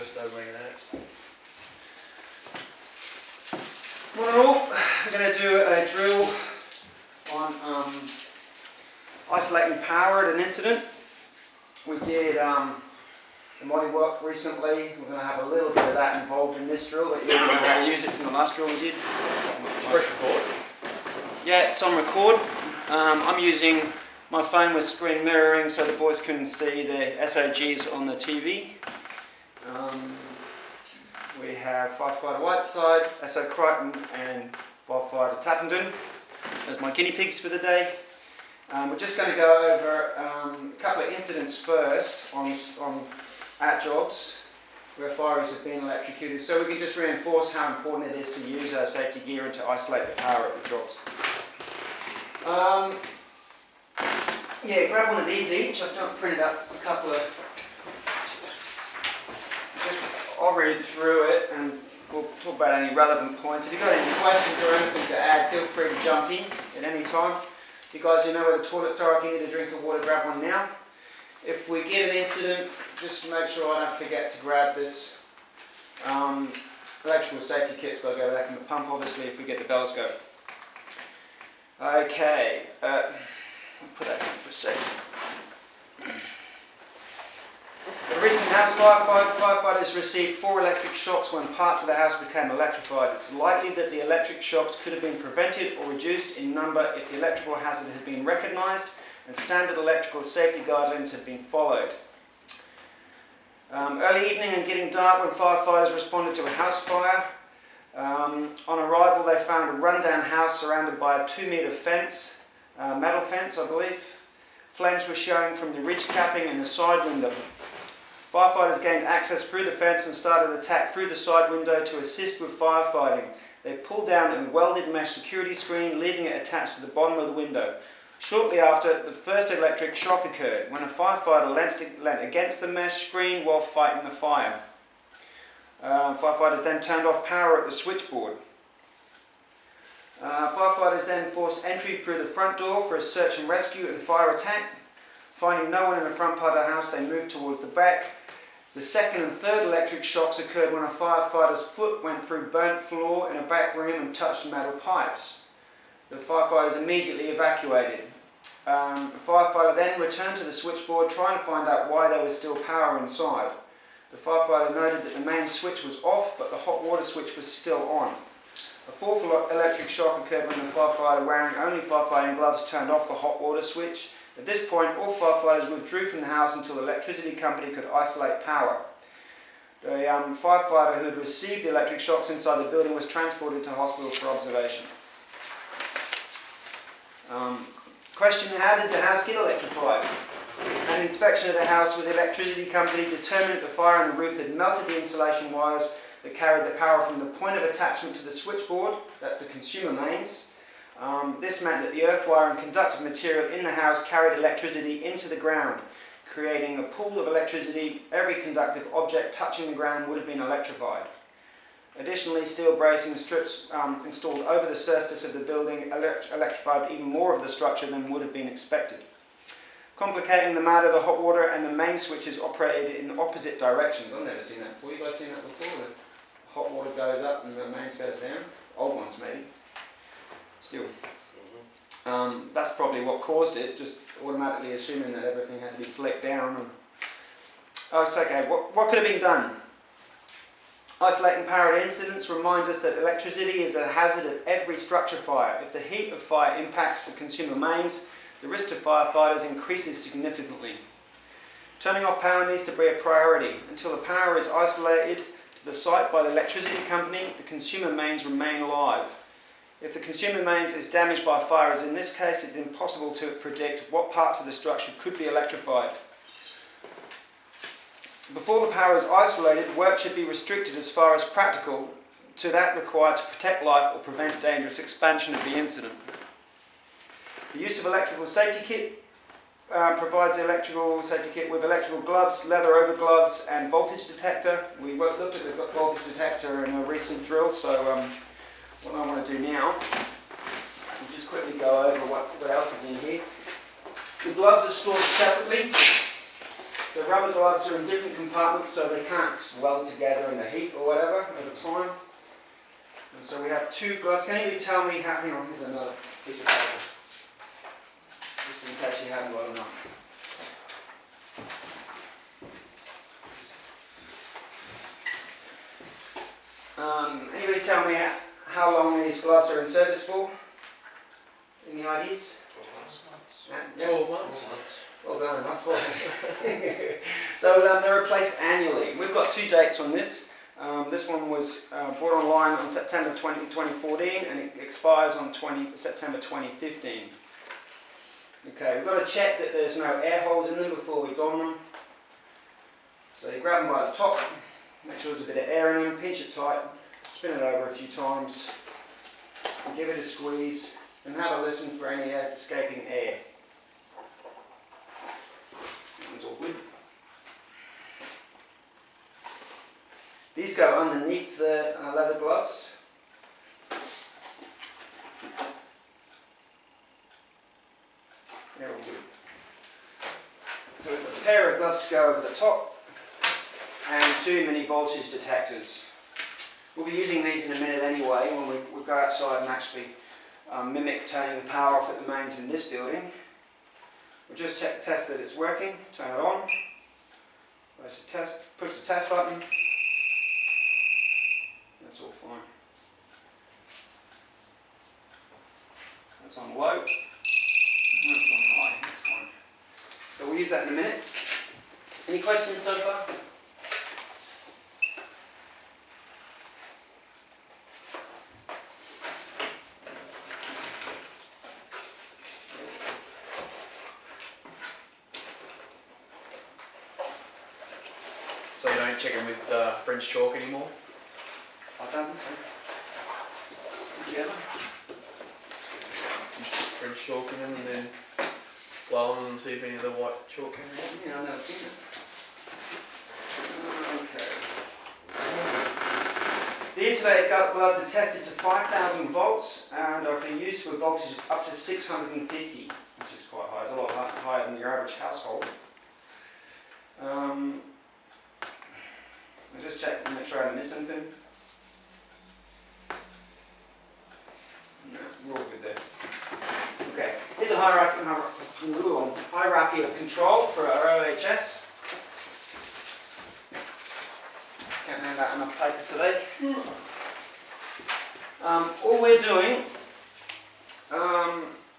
just over that. One and all, we're going to do a drill on isolating power at an incident. We did the body work recently. We're going to have a little bit of that involved in this drill, that you'll know how to use it from the last drill we did. Press record. Yeah, it's on record. I'm using my phone with screen mirroring so the boys can see the SOGs on the TV. We have Firefighter Whiteside, SO Crichton and Firefighter Tappenden as my guinea pigs for the day. We're just going to go over a couple of incidents first on at jobs where fireys have been electrocuted, so we can just reinforce how important it is to use our safety gear and to isolate the power at the jobs. Yeah, grab one of these each. I've printed up a couple of. I'll read through it and we'll talk about any relevant points. If you've got any questions or anything to add, feel free to jump in at any time. You guys, you know where the toilets are. If you need a drink of water, grab one now. If we get an incident, just make sure I don't forget to grab this. Electrical safety kit's got to go back in the pump, obviously, if we get the bells go. Okay, I'll put that down for a second. A recent house fire, firefighters received 4 electric shocks when parts of the house became electrified. It's likely that the electric shocks could have been prevented or reduced in number if the electrical hazard had been recognised and standard electrical safety guidelines had been followed. Early evening and getting dark when firefighters responded to a house fire. On arrival they found a rundown house surrounded by a 2-metre fence, metal fence I believe. Flames were showing from the ridge capping and the side window. Firefighters gained access through the fence and started an attack through the side window to assist with firefighting. They pulled down a welded mesh security screen, leaving it attached to the bottom of the window. Shortly after, the first electric shock occurred when a firefighter leant against the mesh screen while fighting the fire. Firefighters then turned off power at the switchboard. Firefighters then forced entry through the front door for a search and rescue and fire attack. Finding no one in the front part of the house, they moved towards the back. The second and third electric shocks occurred when a firefighter's foot went through burnt floor in a back room and touched metal pipes. The firefighters immediately evacuated. The firefighter then returned to the switchboard trying to find out why there was still power inside. The firefighter noted that the main switch was off, but the hot water switch was still on. A fourth electric shock occurred when the firefighter wearing only firefighting gloves turned off the hot water switch. At this point, all firefighters withdrew from the house until the electricity company could isolate power. The firefighter who had received the electric shocks inside the building was transported to hospital for observation. Question: how did the house get electrified? An inspection of the house with the electricity company determined that the fire on the roof had melted the insulation wires that carried the power from the point of attachment to the switchboard, that's the consumer mains. This meant that the earth wire and conductive material in the house carried electricity into the ground, creating a pool of electricity. Every conductive object touching the ground would have been electrified. Additionally, steel bracing strips installed over the surface of the building electrified even more of the structure than would have been expected. Complicating the matter, the hot water and the main switches operated in opposite directions. I've never seen that before. You guys seen that before? The hot water goes up and the mains goes down? Old ones maybe. Still. That's probably what caused it, just automatically assuming that everything had to be flicked down. Oh, it's okay. What could have been done? Isolating power at incidents reminds us that electricity is a hazard at every structure fire. If the heat of fire impacts the consumer mains, the risk to firefighters increases significantly. Turning off power needs to be a priority. Until the power is isolated to the site by the electricity company, the consumer mains remain alive. If the consumer mains is damaged by fire, as in this case, it's impossible to predict what parts of the structure could be electrified. Before the power is isolated, work should be restricted as far as practical to that required to protect life or prevent dangerous expansion of the incident. The use of electrical safety kit provides the electrical safety kit with electrical gloves, leather over gloves and voltage detector. We looked at the voltage detector in a recent drill, so what I want to do now, we'll just quickly go over what else is in here. The gloves are stored separately. The rubber gloves are in different compartments so they can't weld together in the heat or whatever over time. And so we have two gloves. Can anybody tell me how, hang on, here's another piece of paper. Just in case you haven't got enough. Anybody tell me how long these gloves are in service for? Any ideas? 12 months. Well done, that's fine. So they're replaced annually. We've got 2 dates on this. This one was brought online on September 2014 and it expires on September 2015. Okay, we've got to check that there's no air holes in them before we don them. So you grab them by the top, make sure there's a bit of air in them, pinch it tight, spin it over a few times, and give it a squeeze, and have a listen for any escaping air. It's all good. These go underneath the leather gloves. They're all good. So we've got a pair of gloves to go over the top and 2 mini voltage detectors. We'll be using these in a minute anyway when we go outside and actually mimic turning the power off at the mains in this building. We'll just test that it's working, turn it on, push the test button, that's all fine. That's on low, and that's on high, that's fine. So we'll use that in a minute. Any questions so far? So you don't check them with French chalk anymore? I don't think so. Together? You just put French chalk in them and then blow on them and see if any of the white chalk came out? Yeah, I've never seen it. Okay. The insulated gloves are tested to 5,000 volts and are for use with voltages up to 650, which is quite high. It's a lot higher than your average household. I'll just check to make sure I haven't missed anything. No, we're all good there. Okay, here's a hierarchy of control for our OHS. Can't hand out enough paper today. All we're doing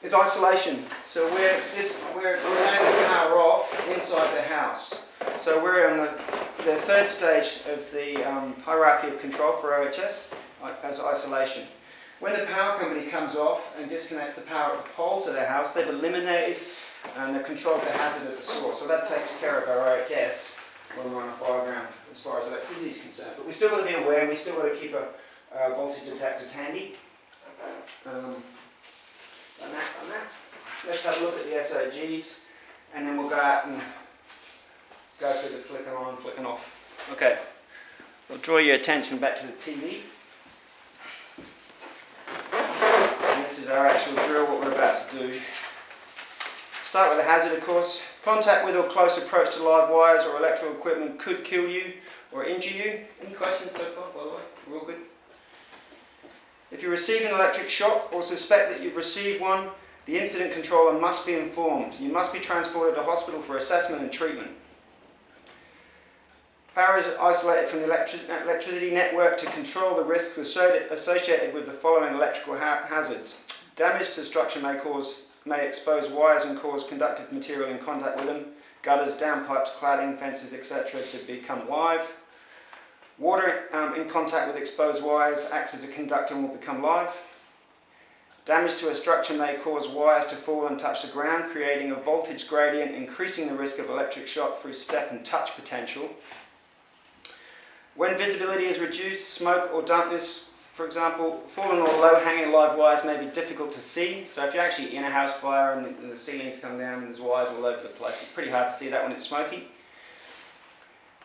is isolation. So we're turning the power off inside the house. So we're on the 3rd stage of the hierarchy of control for OHS as isolation. When the power company comes off and disconnects the power at the pole to their house, they've eliminated and they've controlled the hazard at the source. So that takes care of our OHS when we're on a fireground as far as electricity is concerned. But we've still got to be aware, and we've still got to keep our voltage detectors handy. Done that. Let's have a look at the SOGs and then we'll go out and go through the flicking on and flicking off. Okay, I'll draw your attention back to the TV. And this is our actual drill, what we're about to do. Start with the hazard, of course. Contact with or close approach to live wires or electrical equipment could kill you or injure you. Any questions so far, by the way? We're all good? If you receive an electric shock or suspect that you've received one, the incident controller must be informed. You must be transported to hospital for assessment and treatment. Power is isolated from the electricity network to control the risks associated with the following electrical hazards. Damage to the structure may expose wires and cause conductive material in contact with them, gutters, downpipes, cladding, fences, etc. to become live. Water in contact with exposed wires acts as a conductor and will become live. Damage to a structure may cause wires to fall and touch the ground, creating a voltage gradient, increasing the risk of electric shock through step and touch potential. When visibility is reduced, smoke or darkness, for example, fallen or low-hanging live wires may be difficult to see. So if you're actually in a house fire and the ceilings come down and there's wires all over the place, it's pretty hard to see that when it's smoky.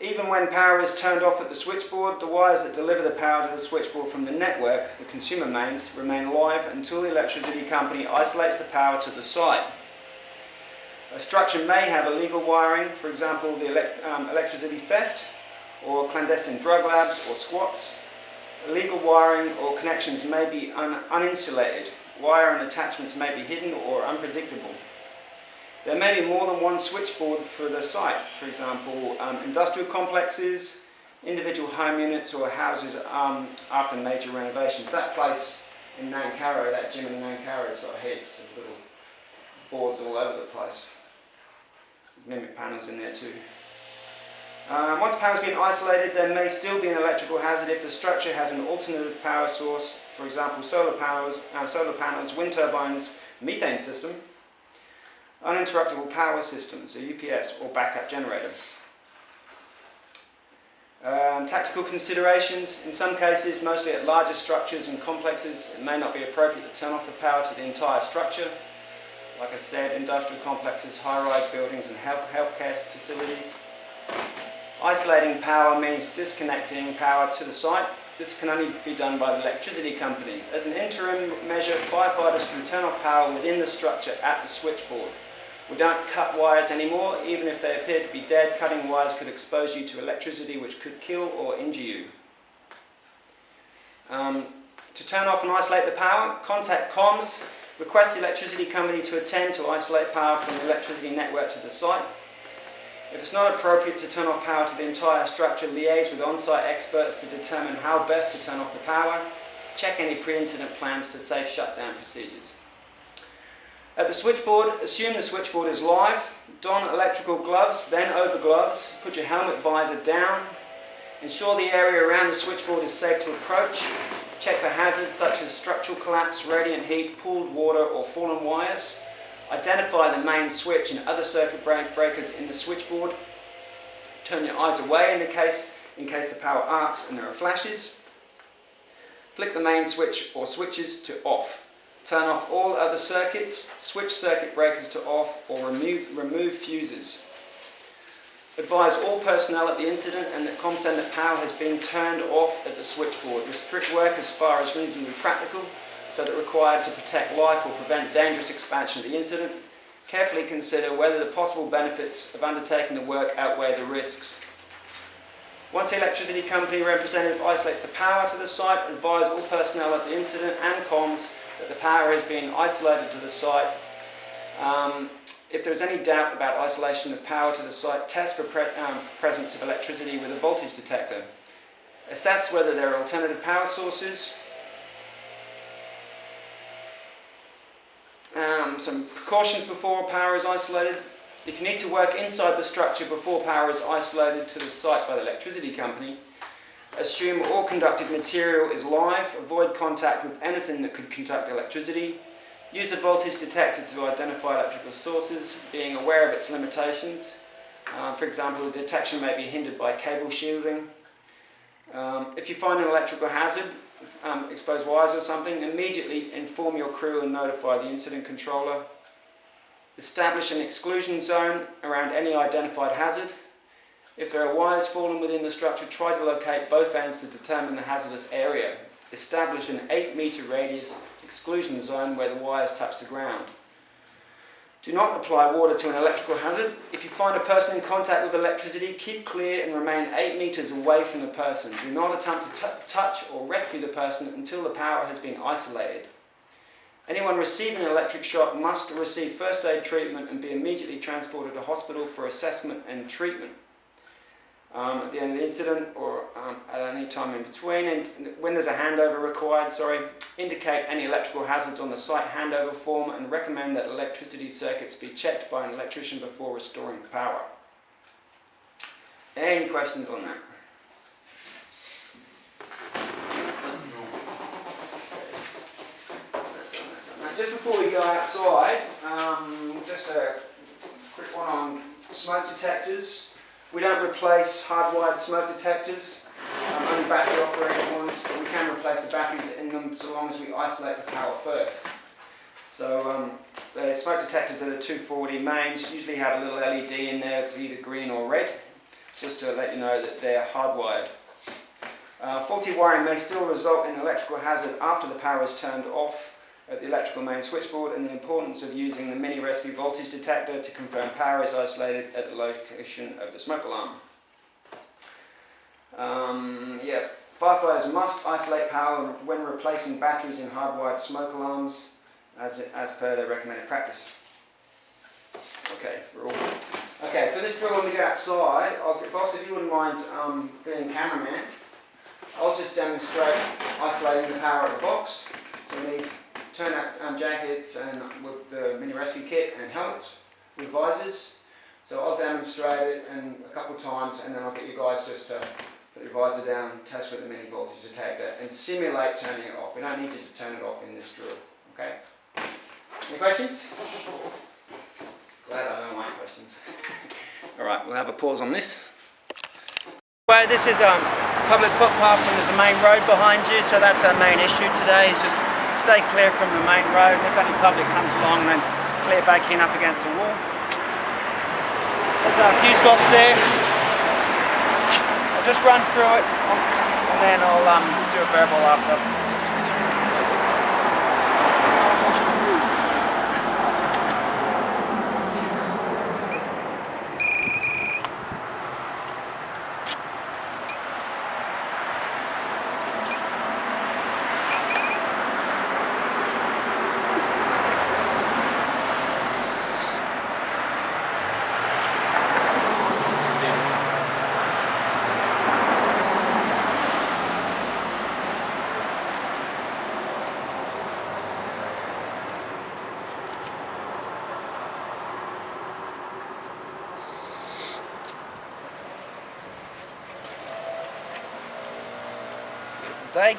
Even when power is turned off at the switchboard, the wires that deliver the power to the switchboard from the network, the consumer mains, remain live until the electricity company isolates the power to the site. A structure may have illegal wiring, for example, the electricity theft, or clandestine drug labs or squats. Illegal wiring or connections may be uninsulated. Wire and attachments may be hidden or unpredictable. There may be more than one switchboard for the site, for example, industrial complexes, individual home units or houses after major renovations. That place in Nankara, that gym in Nankara, has got heads of little boards all over the place. Mimic panels in there too. Once power has been isolated, there may still be an electrical hazard if the structure has an alternative power source, for example solar panels, wind turbines, methane system, uninterruptible power systems, a UPS or backup generator. Tactical considerations. In some cases, mostly at larger structures and complexes, it may not be appropriate to turn off the power to the entire structure. Like I said, industrial complexes, high-rise buildings and healthcare facilities. Isolating power means disconnecting power to the site. This can only be done by the electricity company. As an interim measure, firefighters can turn off power within the structure at the switchboard. We don't cut wires anymore. Even if they appear to be dead, cutting wires could expose you to electricity which could kill or injure you. To turn off and isolate the power, contact comms. Request the electricity company to attend to isolate power from the electricity network to the site. If it's not appropriate to turn off power to the entire structure, liaise with on-site experts to determine how best to turn off the power. Check any pre-incident plans for safe shutdown procedures. At the switchboard, assume the switchboard is live. Don electrical gloves, then overgloves. Put your helmet visor down. Ensure the area around the switchboard is safe to approach. Check for hazards such as structural collapse, radiant heat, pooled water or fallen wires. Identify the main switch and other circuit breakers in the switchboard. Turn your eyes away in case the power arcs and there are flashes. Flick the main switch or switches to off. Turn off all other circuits, switch circuit breakers to off or remove fuses. Advise all personnel at the incident and that ComSend that power has been turned off at the switchboard. Restrict work as far as reasonably practical, so that required to protect life or prevent dangerous expansion of the incident. Carefully consider whether the possible benefits of undertaking the work outweigh the risks. Once the electricity company representative isolates the power to the site, advise all personnel at the incident and comms that the power has been isolated to the site. If there is any doubt about isolation of power to the site, test for presence of electricity with a voltage detector. Assess whether there are alternative power sources. Some precautions before power is isolated. If you need to work inside the structure before power is isolated to the site by the electricity company, assume all conductive material is live. Avoid contact with anything that could conduct electricity. Use a voltage detector to identify electrical sources, being aware of its limitations. For example, detection may be hindered by cable shielding. If you find an electrical hazard, exposed wires or something, immediately inform your crew and notify the incident controller. Establish an exclusion zone around any identified hazard. If there are wires fallen within the structure, try to locate both ends to determine the hazardous area. Establish an 8-metre radius exclusion zone where the wires touch the ground. Do not apply water to an electrical hazard. If you find a person in contact with electricity, keep clear and remain 8 metres away from the person. Do not attempt to touch or rescue the person until the power has been isolated. Anyone receiving an electric shock must receive first aid treatment and be immediately transported to hospital for assessment and treatment. At the end of the incident or at any time in between, and when there's a handover required, indicate any electrical hazards on the site handover form and recommend that electricity circuits be checked by an electrician before restoring power. Any questions on that? Now, just before we go outside, just a quick one on smoke detectors. We don't replace hardwired smoke detectors, only battery operated ones, but we can replace the batteries in them so long as we isolate the power first. So the smoke detectors that are 240 mains usually have a little LED in there, it's either green or red, just to let you know that they're hardwired. Faulty wiring may still result in electrical hazard after the power is turned off. at the electrical main switchboard and the importance of using the mini rescue voltage detector to confirm power is isolated at the location of the smoke alarm. Firefighters must isolate power when replacing batteries in hardwired smoke alarms as per their recommended practice. Okay, we're all good. Okay, for this drill when we go outside, boss, if you wouldn't mind being cameraman, I'll just demonstrate isolating the power of the box. So we need turn-out jackets and with the mini rescue kit and helmets with visors. So I'll demonstrate it and a couple of times, and then I'll get you guys just to put your visor down, test with the mini voltage detector, and simulate turning it off. We don't need to turn it off in this drill. Okay? Any questions? Glad I don't like questions. Alright, we'll have a pause on this. Well, this is a public footpath and there's a main road behind you, so that's our main issue today, is just stay clear from the main road. If any public comes along, then clear back in up against the wall. There's our fuse box there. I'll just run through it and then I'll do a verbal after. Day.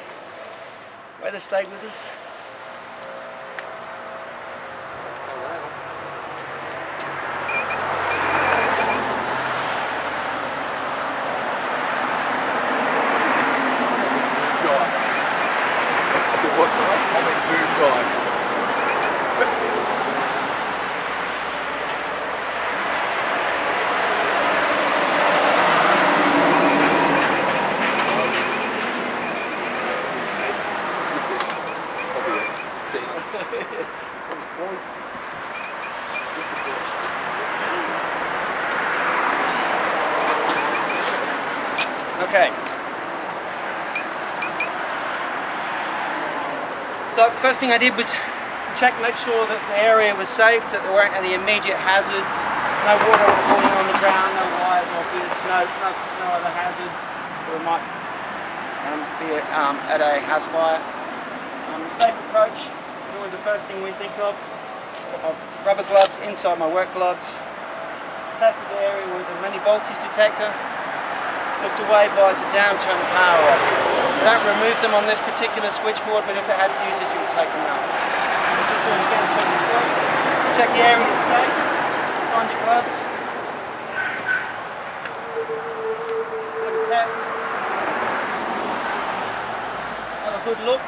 Weather stayed with us. Okay. So first thing I did was make sure that the area was safe, that there weren't any immediate hazards, no water falling on the ground, no wires obvious, no other hazards that might be at a house fire. Safe approach is always the first thing we think of. Got my rubber gloves inside my work gloves. Tested the area with a mini voltage detector. Looked away, visor down, turn the power off. You don't remove them on this particular switchboard, but if it had fuses, you would take them out. Just do it again, check the area is safe. Find your gloves. Have a test. Have a good look.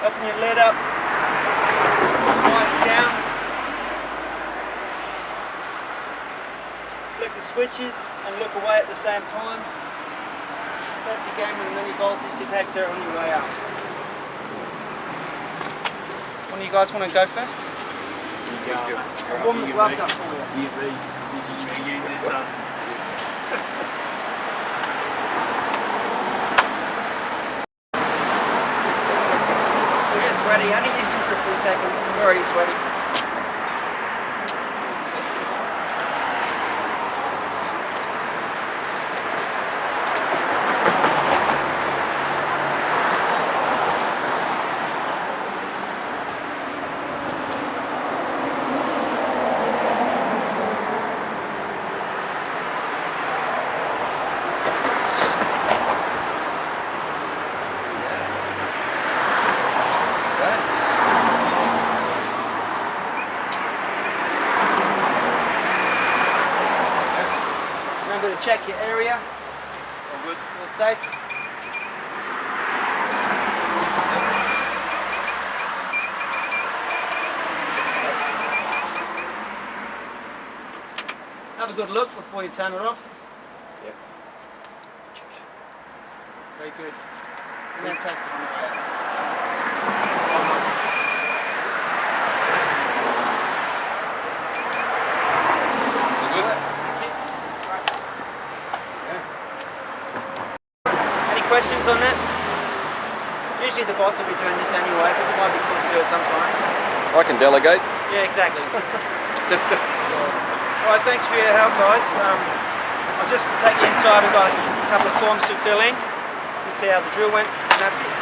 Open your lid up. Visor down. Flick the switches and look away at the same time. Test again with a mini voltage detector on your way out. One of you guys want to go first? I'll warm the gloves up for you. We're sweaty. I only used him for a few seconds. He's already sweaty. Remember to check your area. All good. All safe. Have a good look before you turn it off. Yep. Very good. And then test it on the way out. questions on that? Usually the boss will be doing this anyway, but it might be cool to do it sometimes. I can delegate. Yeah, exactly. Alright, thanks for your help, guys. I'll just take you inside. We've got a couple of forms to fill in. You see how the drill went, and that's it.